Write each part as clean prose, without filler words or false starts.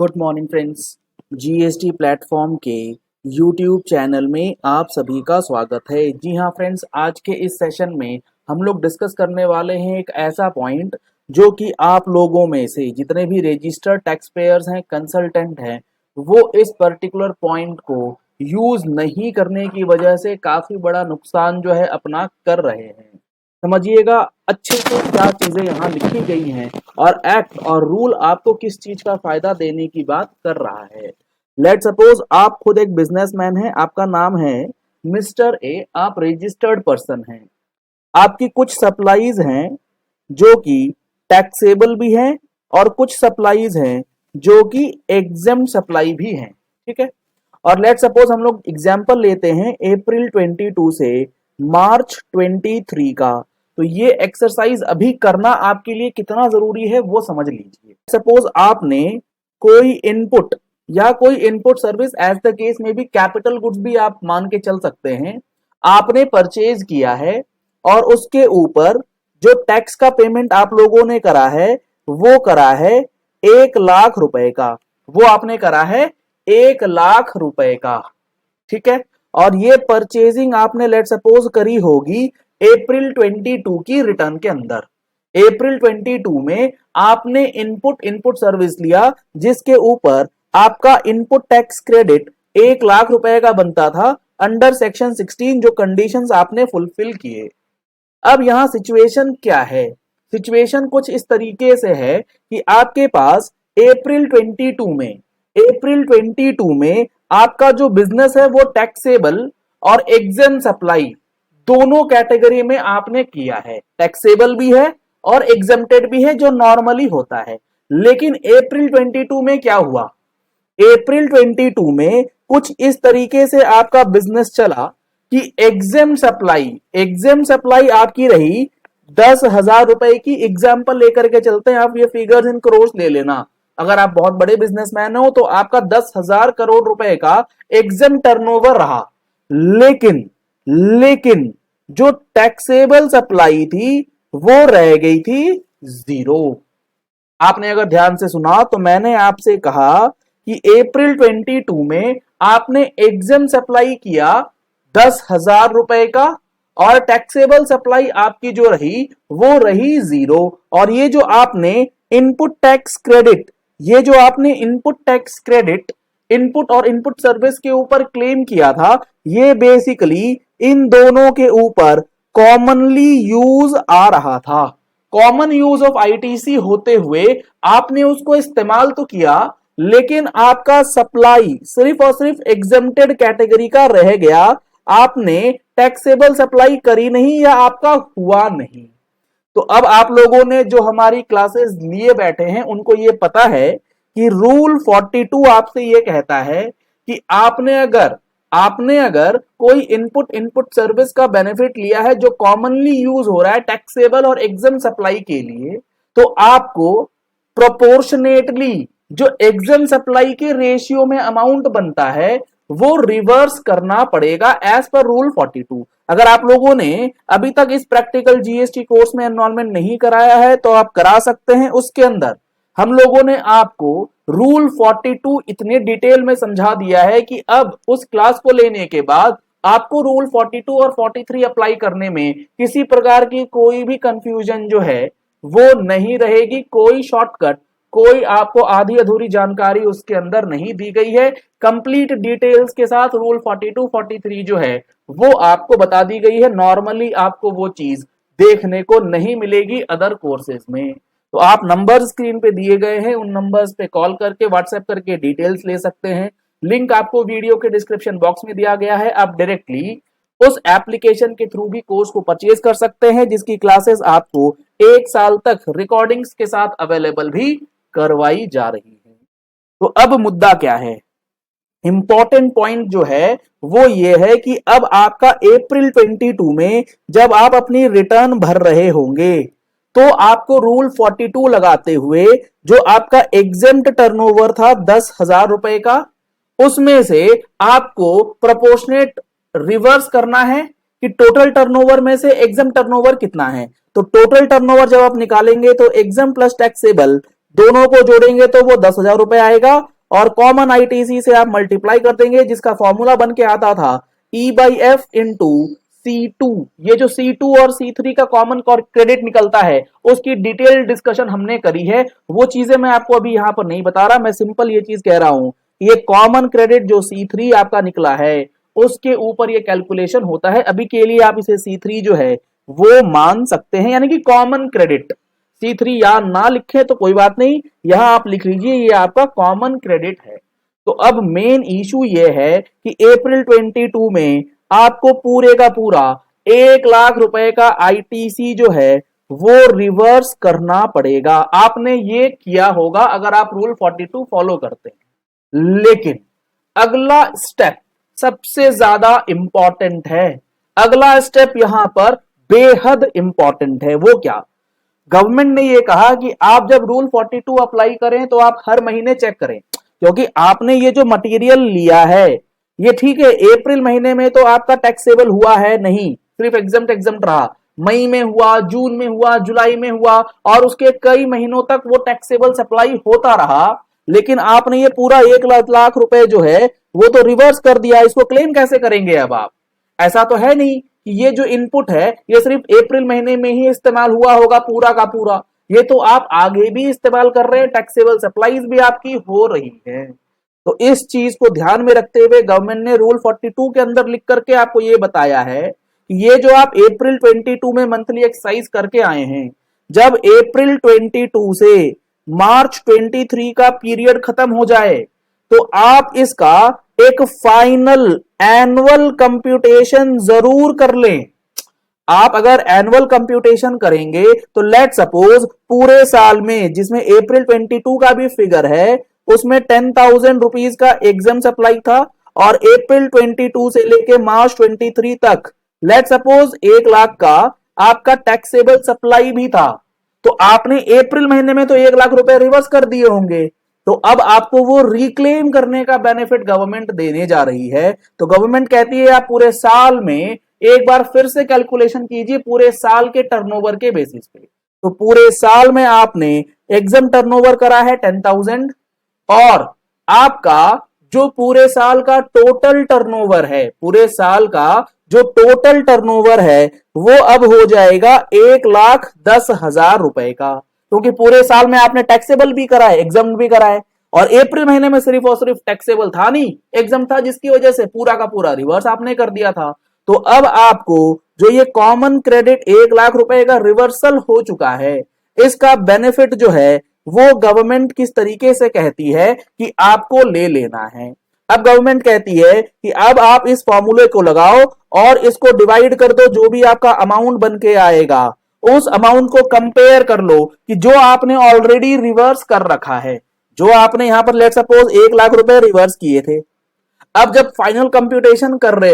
Good morning friends. GST platform के YouTube channel में आप सभी का स्वागत है। जी हाँ फ्रेंड्स, आज के इस सेशन में हम लोग डिस्कस करने वाले हैं एक ऐसा पॉइंट जो कि आप लोगों में से जितने भी रजिस्टर्ड टैक्स पेयर्स हैं, कंसल्टेंट हैं, वो इस पर्टिकुलर पॉइंट को यूज नहीं करने की वजह से काफी बड़ा नुकसान जो है अपना कर रहे हैं। समझिएगा अच्छे से क्या चीजें यहाँ लिखी गई हैं और एक्ट और रूल आपको किस चीज का फायदा देने की बात कर रहा है। लेट सपोज आप खुद एक बिजनेसमैन हैं, आपका नाम है मिस्टर ए, आप रजिस्टर्ड पर्सन हैं, आपकी कुछ सप्लाईज हैं जो कि टैक्सेबल भी हैं और कुछ सप्लाईज हैं जो कि एग्जेम्प्ट सप्लाई भी हैं, ठीक है। और लेट सपोज हम लोग एग्जाम्पल लेते हैं अप्रैल 22 से मार्च 23 का। तो ये एक्सरसाइज अभी करना आपके लिए कितना जरूरी है वो समझ लीजिए। सपोज आपने कोई इनपुट या कोई input service, as the case में भी कैपिटल गुड्स भी आप मान के चल सकते हैं, आपने परचेज किया है और उसके ऊपर जो टैक्स का पेमेंट आप लोगों ने करा है वो करा है 1,00,000 रुपए का। वो आपने करा है 1,00,000 रुपए का, ठीक है। और ये परचेजिंग आपने लेट सपोज करी होगी अप्रैल 22 की रिटर्न के अंदर। अप्रैल 22 में आपने इनपुट सर्विस लिया जिसके ऊपर आपका इनपुट टैक्स क्रेडिट 1,00,000 रुपए का बनता था अंडर सेक्शन 16, जो कंडीशंस आपने फुलफिल किए। अब यहां सिचुएशन क्या है? सिचुएशन कुछ इस तरीके से है कि आपके पास अप्रैल 22 में आपका जो बिजनेस है वो टैक्सेबल और एग्जेम्प्ट सप्लाई दोनों कैटेगरी में आपने किया है। टैक्सेबल भी है और एग्जेम्प्टेड भी है, जो नॉर्मली होता है। लेकिन अप्रैल 22 में क्या हुआ? अप्रैल 22 में कुछ इस तरीके से आपका बिजनेस चला कि एग्जेम्प्ट सप्लाई आपकी रही 10,000 रुपए की। एग्जाम्पल लेकर के चलते हैं, आप ये फिगर्स इन करोड़ ले लेना। अगर आप बहुत बड़े बिजनेसमैन हो तो आपका 10,000 करोड़ रुपए का एग्जेम्प्ट टर्नओवर रहा, लेकिन जो टैक्सेबल सप्लाई थी वो रह गई थी जीरो। आपने अगर ध्यान से सुना तो मैंने आपसे कहा कि अप्रैल 22 में आपने एग्जेम्प्ट सप्लाई किया 10,000 रुपए का और टैक्सेबल सप्लाई आपकी जो रही वो रही जीरो। और ये जो आपने इनपुट टैक्स क्रेडिट इनपुट और इनपुट सर्विस के ऊपर क्लेम किया था, ये बेसिकली इन दोनों के ऊपर कॉमनली यूज आ रहा था। कॉमन यूज ऑफ आईटीसी होते हुए आपने उसको इस्तेमाल तो किया, लेकिन आपका सप्लाई सिर्फ और सिर्फ एग्जेम्प्टेड कैटेगरी का रह गया। आपने टैक्सेबल सप्लाई करी नहीं या आपका हुआ नहीं। तो अब आप लोगों ने जो हमारी क्लासेस लिए बैठे हैं उनको ये पता है कि रूल 42 आपसे ये कहता है कि आपने अगर कोई इनपुट सर्विस का बेनिफिट लिया है जो कॉमनली यूज हो रहा है टैक्सेबल और एग्जेम्प्ट सप्लाई के लिए, तो आपको प्रोपोर्शनेटली जो एग्जेम्प्ट सप्लाई के रेशियो में अमाउंट बनता है वो रिवर्स करना पड़ेगा एज पर रूल 42। अगर आप लोगों ने अभी तक इस प्रैक्टिकल जीएसटी कोर्स में एनरोलमेंट नहीं कराया है तो आप करा सकते हैं। उसके अंदर हम लोगों ने आपको रूल 42 इतने डिटेल में समझा दिया है कि अब उस क्लास को लेने के बाद आपको रूल 42 और 43 अप्लाई करने में किसी प्रकार की कोई भी कंफ्यूजन जो है वो नहीं रहेगी। कोई शॉर्टकट, कोई आपको आधी अधूरी जानकारी उसके अंदर नहीं दी गई है। कंप्लीट डिटेल्स के साथ रूल 42, 43 जो है वो आपको बता दी गई है। नॉर्मली आपको वो चीज देखने को नहीं मिलेगी अदर कोर्सेज में। तो आप नंबर स्क्रीन पे दिए गए हैं, उन नंबर्स पे कॉल करके व्हाट्सएप करके डिटेल्स ले सकते हैं। लिंक आपको वीडियो के डिस्क्रिप्शन बॉक्स में दिया गया है। आप डायरेक्टली उस एप्लीकेशन के थ्रू भी कोर्स को परचेज कर सकते हैं जिसकी क्लासेस आपको 1 साल तक रिकॉर्डिंग्स के साथ अवेलेबल भी करवाई जा रही है। तो अब मुद्दा क्या है? इंपॉर्टेंट पॉइंट जो है वो ये है कि अब आपका अप्रैल 22 में जब आप अपनी रिटर्न भर रहे होंगे तो आपको रूल 42 लगाते हुए जो आपका एग्जेम्प्ट टर्नओवर था 10,000 रुपए का, उसमें से आपको प्रोपोर्शनेट रिवर्स करना है कि टोटल टर्नओवर में से एग्जेम्प्ट टर्नओवर कितना है। तो टोटल टर्नओवर जब आप निकालेंगे तो एग्जेम्प्ट प्लस टैक्सेबल दोनों को जोड़ेंगे तो वो 10,000 रुपए आएगा और कॉमन आईटीसी से आप मल्टीप्लाई कर देंगे, जिसका फॉर्मूला बन के आता था E/F इंटू C2। ये जो C2 और C3 का कॉमन क्रेडिट निकलता है उसकी डिटेल डिस्कशन हमने करी है, वो चीजें मैं आपको अभी यहां पर नहीं बता रहा, मैं सिंपल ये चीज कह रहा हूं, ये कॉमन क्रेडिट जो C3 आपका निकला है उसके ऊपर ये कैलकुलेशन होता है। अभी के लिए आप इसे C3 जो है वो मान सकते हैं, यानी कि कॉमन क्रेडिट। C3 या ना लिखे तो कोई बात नहीं, यहां आप लिख लीजिए ये आपका कॉमन क्रेडिट है। तो अब मेन इशू ये है कि अप्रैल 22 में आपको पूरे का पूरा 1,00,000 रुपए का आईटीसी जो है वो रिवर्स करना पड़ेगा। आपने ये किया होगा अगर आप रूल 42 फॉलो करते हैं, लेकिन अगला स्टेप सबसे ज्यादा इंपॉर्टेंट है। अगला स्टेप यहां पर बेहद इंपॉर्टेंट है। वो क्या? गवर्नमेंट ने ये कहा कि आप जब रूल 42 अप्लाई करें तो आप हर महीने चेक करें, क्योंकि आपने ये जो मटेरियल लिया है ये ठीक है अप्रैल महीने में तो आपका टैक्सेबल हुआ है नहीं, सिर्फ एग्जम्प्ट रहा, मई में हुआ, जून में हुआ, जुलाई में हुआ और उसके कई महीनों तक वो टैक्सेबल सप्लाई होता रहा, लेकिन आपने ये पूरा 1,00,000 रुपए जो है वो तो रिवर्स कर दिया। इसको क्लेम कैसे करेंगे अब आप? ऐसा तो है नहीं कि ये जो इनपुट है ये सिर्फ अप्रैल महीने में ही इस्तेमाल हुआ होगा पूरा का पूरा, ये तो आप आगे भी इस्तेमाल कर रहे हैं, टैक्सेबल सप्लाईज भी आपकी हो रही है। तो इस चीज को ध्यान में रखते हुए गवर्नमेंट ने रूल 42 के अंदर लिख करके आपको ये बताया है कि ये जो आप अप्रैल 22 में मंथली एक्सरसाइज करके आए हैं, जब अप्रैल 22 से मार्च 23 का पीरियड खत्म हो जाए तो आप इसका एक फाइनल एनुअल कंप्यूटेशन जरूर कर लें। आप अगर एनुअल कंप्यूटेशन करेंगे तो लेट सपोज पूरे साल में, जिसमें अप्रैल 22 का भी फिगर है, उसमें 10,000 रुपीज का एग्जाम सप्लाई था और अप्रैल 22 से लेके मार्च 23 तक लेट सपोज 1,00,000 का आपका टैक्सेबल सप्लाई भी था, तो आपने अप्रैल महीने में तो 1,00,000 रुपए रिवर्स कर दिए होंगे, तो अब आपको वो रिक्लेम करने का बेनिफिट गवर्नमेंट देने जा रही है। तो गवर्नमेंट कहती है आप पूरे साल में एक बार फिर से कैलकुलेशन कीजिए पूरे साल के टर्नओवर के बेसिस पे। तो पूरे साल में आपने एग्जाम टर्नओवर करा है 10,000 और आपका जो पूरे साल का टोटल टर्नओवर है, पूरे साल का जो टोटल टर्नओवर है वो अब हो जाएगा 1,10,000 रुपए का, क्योंकि पूरे साल में आपने टैक्सेबल भी करा है, एग्जाम भी करा है, और अप्रैल महीने में सिर्फ और सिर्फ टैक्सेबल था नहीं, एग्जाम था, जिसकी वजह से पूरा का पूरा रिवर्स आपने कर दिया था। तो अब आपको जो ये कॉमन क्रेडिट 1,00,000 रुपए का रिवर्सल हो चुका है, इसका बेनिफिट जो है वो गवर्नमेंट किस तरीके से कहती है कि आपको ले लेना है। अब गवर्नमेंट कहती है कि अब आप इस फॉर्मूले को लगाओ और इसको डिवाइड कर दो, जो भी आपका अमाउंट बन के आएगा उस अमाउंट को कंपेयर कर लो कि जो आपने ऑलरेडी रिवर्स कर रखा है, जो आपने यहां पर लेट सपोज 1,00,000 रुपए रिवर्स किए थे, अब जब फाइनल कंप्यूटेशन कर रहे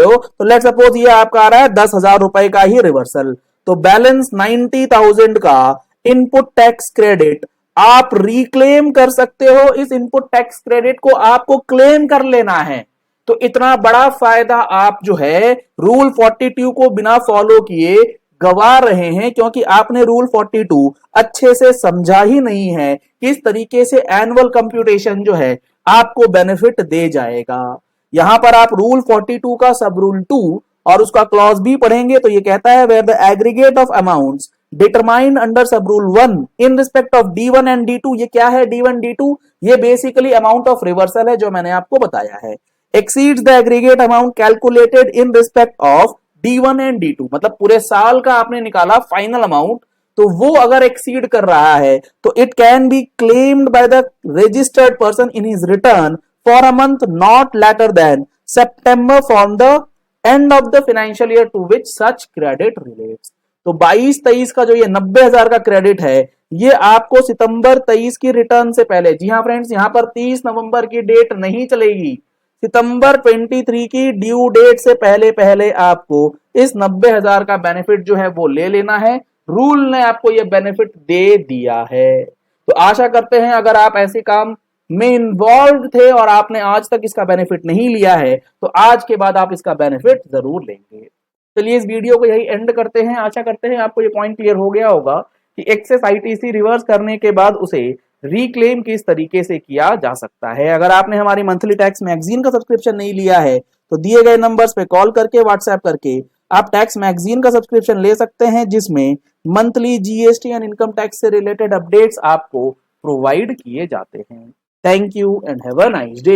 हो, तो लेट सपोज ये आपका आ रहा है 10,000 रुपए का ही रिवर्सल, तो बैलेंस 90,000 का इनपुट टैक्स क्रेडिट आप रिक्लेम कर सकते हो। इस इनपुट टैक्स क्रेडिट को आपको क्लेम कर लेना है। तो इतना बड़ा फायदा आप जो है रूल 42 को बिना फॉलो किए गवा रहे हैं, क्योंकि आपने रूल 42 अच्छे से समझा ही नहीं है किस तरीके से एनुअल कंप्यूटेशन जो है आपको बेनिफिट दे जाएगा। यहां पर आप रूल 42 का सब रूल 2 और उसका क्लॉज भी पढ़ेंगे तो ये कहता है where the aggregate of amounts determined under sub rule 1 in respect of D1 and D2। ये क्या है D1 D2? ये बेसिकली अमाउंट ऑफ रिवर्सल है जो मैंने आपको बताया है। Exceeds the aggregate amount calculated in respect of D1 and D2, मतलब पूरे साल का आपने निकाला फाइनल अमाउंट, तो वो अगर एक्सीड कर रहा है तो it can be claimed by the registered person in his return for a month not later than September from the end of the financial year to which such credit relates. तो 22-23 का जो ये 90,000 का credit है ये आपको सितंबर 23 की return से पहले, जी हाँ फ्रेंड्स, यहां पर 30 नवंबर की डेट नहीं चलेगी, सितंबर 23 की ड्यू डेट से पहले पहले आपको इस 90,000 का बेनिफिट जो है वो ले लेना है। रूल ने आपको ये बेनिफिट दे दिया है। तो आशा करते हैं अगर आप ऐसे काम में इन्वॉल्व थे और आपने आज तक इसका बेनिफिट नहीं लिया है तो आज के बाद आप इसका बेनिफिट जरूर लेंगे। चलिए इस वीडियो को यही एंड करते हैं। आशा करते हैं आपको ये पॉइंट क्लियर हो गया होगा कि एक्सेस आईटीसी रिवर्स करने के बाद उसे रिक्लेम किस तरीके से किया जा सकता है। अगर आपने हमारी मंथली टैक्स मैगजीन का सब्सक्रिप्शन नहीं लिया है तो दिए गए नंबर्स पे कॉल करके व्हाट्सएप करके आप टैक्स मैगजीन का सब्सक्रिप्शन ले सकते हैं, जिसमें monthly GST and income tax से रिलेटेड अपडेट्स आपको प्रोवाइड किए जाते हैं। Thank you and have a nice day.